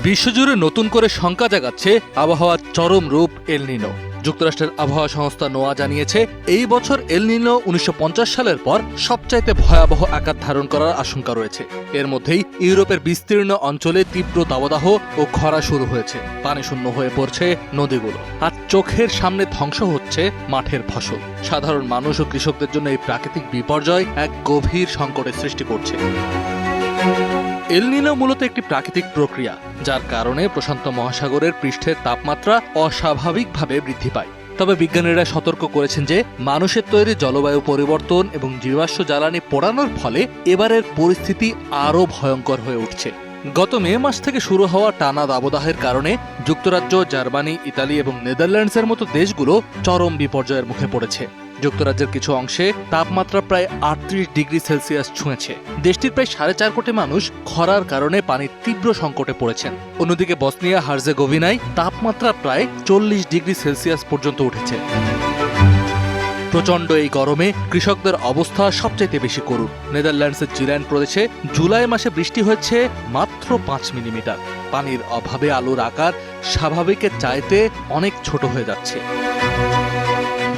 বিশ্বজুড়ে নতুন করে শঙ্কা জাগাচ্ছে আবহাওয়ার চরম রূপ এল নিনো। যুক্তরাষ্ট্রের আবহাওয়া সংস্থা নোয়া জানিয়েছে, এই বছর এল নিনো 1950 সালের পর সবচাইতে ভয়াবহ আকার ধারণ করার আশঙ্কা রয়েছে। এর মধ্যেই ইউরোপের বিস্তীর্ণ অঞ্চলে তীব্র দাবদাহ ও খরা শুরু হয়েছে। পানি শূন্য হয়ে পড়ছে নদীগুলো, আর চোখের সামনে ধ্বংস হচ্ছে মাঠের ফসল। সাধারণ মানুষ ও কৃষকদের জন্য এই প্রাকৃতিক বিপর্যয় এক গভীর সংকটের সৃষ্টি করছে। এল নিনো মূলত একটি প্রাকৃতিক প্রক্রিয়া, যার কারণে প্রশান্ত মহাসাগরের পৃষ্ঠের তাপমাত্রা অস্বাভাবিকভাবে বৃদ্ধি পায়। তবে বিজ্ঞানীরা সতর্ক করেছেন যে মানুষের তৈরি জলবায়ু পরিবর্তন এবং জীবাশ্ম জ্বালানি পোড়ানোর ফলে এবারের পরিস্থিতি আরও ভয়ঙ্কর হয়ে উঠছে। গত মে মাস থেকে শুরু হওয়া টানা দাবদাহের কারণে যুক্তরাজ্য, জার্মানি, ইতালি এবং নেদারল্যান্ডসের মতো দেশগুলো চরম বিপর্যয়ের মুখে পড়েছে। যুক্তরাজ্যের কিছু অংশে তাপমাত্রা প্রায় 38 ডিগ্রি সেলসিয়াস ছুঁয়েছে। দেশটির প্রায় 4.5 কোটি মানুষ খরার কারণে পানির তীব্র সংকটে পড়েছেন। অন্যদিকে বসনিয়া হার্জেগোভিনায় তাপমাত্রা প্রায় 40 ডিগ্রি সেলসিয়াস পর্যন্ত উঠেছে। প্রচণ্ড এই গরমে কৃষকদের অবস্থা সবচাইতে বেশি করুণ। নেদারল্যান্ডসের জিল্যান্ড প্রদেশে জুলাই মাসে বৃষ্টি হয়েছে মাত্র 5 মিলিমিটার। পানির অভাবে আলুর আকার স্বাভাবিকের চাইতে অনেক ছোট হয়ে যাচ্ছে।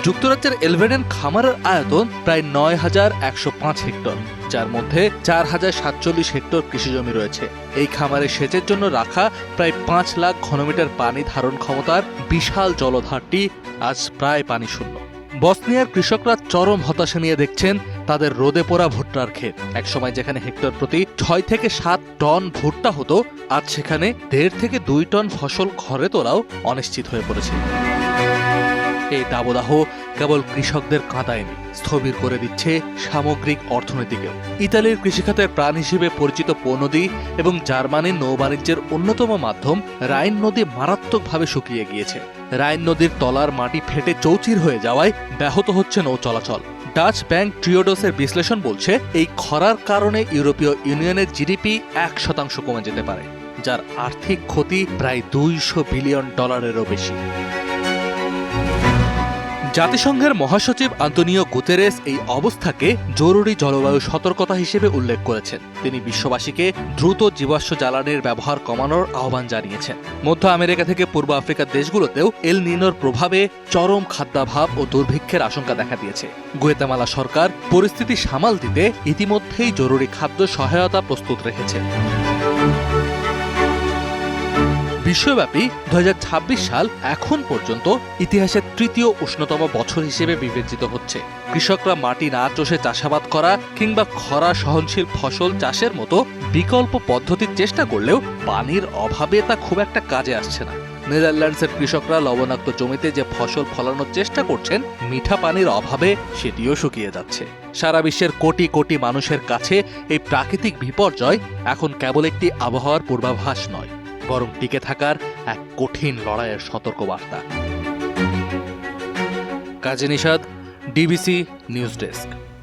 যুক্তরাজ্যের এলভেডেন খামারের আয়তন প্রায় 9,105 হেক্টর, যার মধ্যে 4,047 হেক্টর কৃষিজমি রয়েছে। এই খামারে সেচের জন্য রাখা প্রায় 5 লাখ ঘনমিটার পানি ধারণ ক্ষমতার বিশাল জলধারটি আজ প্রায় পানি শূন্য। বসনিয়ার কৃষকরা চরম হতাশা নিয়ে দেখছেন তাদের রোদে পোড়া ভুট্টার ক্ষেত। একসময় যেখানে হেক্টর প্রতি 6 থেকে 7 টন ভুট্টা হতো, আজ সেখানে 1.5 থেকে 2 টন ফসল ঘরে তোলাও অনিশ্চিত হয়ে পড়েছে। এই দাবদাহ কেবল কৃষকদের কাঁদায়নি, স্থবির করে দিচ্ছে সামগ্রিক অর্থনীতিকেও। ইতালির কৃষিখাতের প্রাণ হিসেবে পরিচিত পো নদী এবং জার্মানির নৌবাণিজ্যের অন্যতম মাধ্যম রাইন নদী মারাত্মকভাবে শুকিয়ে গিয়েছে। রাইন নদীর তলার মাটি ফেটে চৌচির হয়ে যাওয়ায় ব্যাহত হচ্ছে নৌ চলাচল। ডাচ ব্যাংক ট্রিওডোসের বিশ্লেষণ বলছে, এই খরার কারণে ইউরোপীয় ইউনিয়নের জিডিপি 1% কমে যেতে পারে, যার আর্থিক ক্ষতি প্রায় $200 বিলিয়নেরও বেশি। জাতিসংঘের মহাসচিব আন্তোনিও গুতেরেস এই অবস্থাকে জরুরি জলবায়ু সতর্কতা হিসেবে উল্লেখ করেছেন। তিনি বিশ্ববাসীকে দ্রুত জীবাশ্ম জ্বালানির ব্যবহার কমানোর আহ্বান জানিয়েছেন। মধ্য আমেরিকা থেকে পূর্ব আফ্রিকার দেশগুলোতেও এল নিনোর প্রভাবে চরম খাদ্যাভাব ও দুর্ভিক্ষের আশঙ্কা দেখা দিয়েছে। গুয়েতামালা সরকার পরিস্থিতি সামাল দিতে ইতিমধ্যেই জরুরি খাদ্য সহায়তা প্রস্তুত রেখেছে। বিশ্বব্যাপী 2026 সাল এখন পর্যন্ত ইতিহাসের 3য় উষ্ণতম বছর হিসেবে বিবেচিত হচ্ছে। কৃষকরা মাটি না চষে চাষাবাদ করা কিংবা খরা সহনশীল ফসল চাষের মতো বিকল্প পদ্ধতির চেষ্টা করলেও পানির অভাবে তা খুব একটা কাজে আসছে না। নেদারল্যান্ডসের কৃষকরা লবণাক্ত জমিতে যে ফসল ফলানোর চেষ্টা করছেন, মিঠা পানির অভাবে সেটিও শুকিয়ে যাচ্ছে। সারা বিশ্বের কোটি কোটি মানুষের কাছে এই প্রাকৃতিক বিপর্যয় এখন কেবল একটি আবহাওয়ার পূর্বাভাস নয়, বরং টিকে থাকার এক কঠিন লড়াইয়ের সতর্কবার্তা। কাজী নিশাদ, ডিবিসি নিউজ ডেস্ক।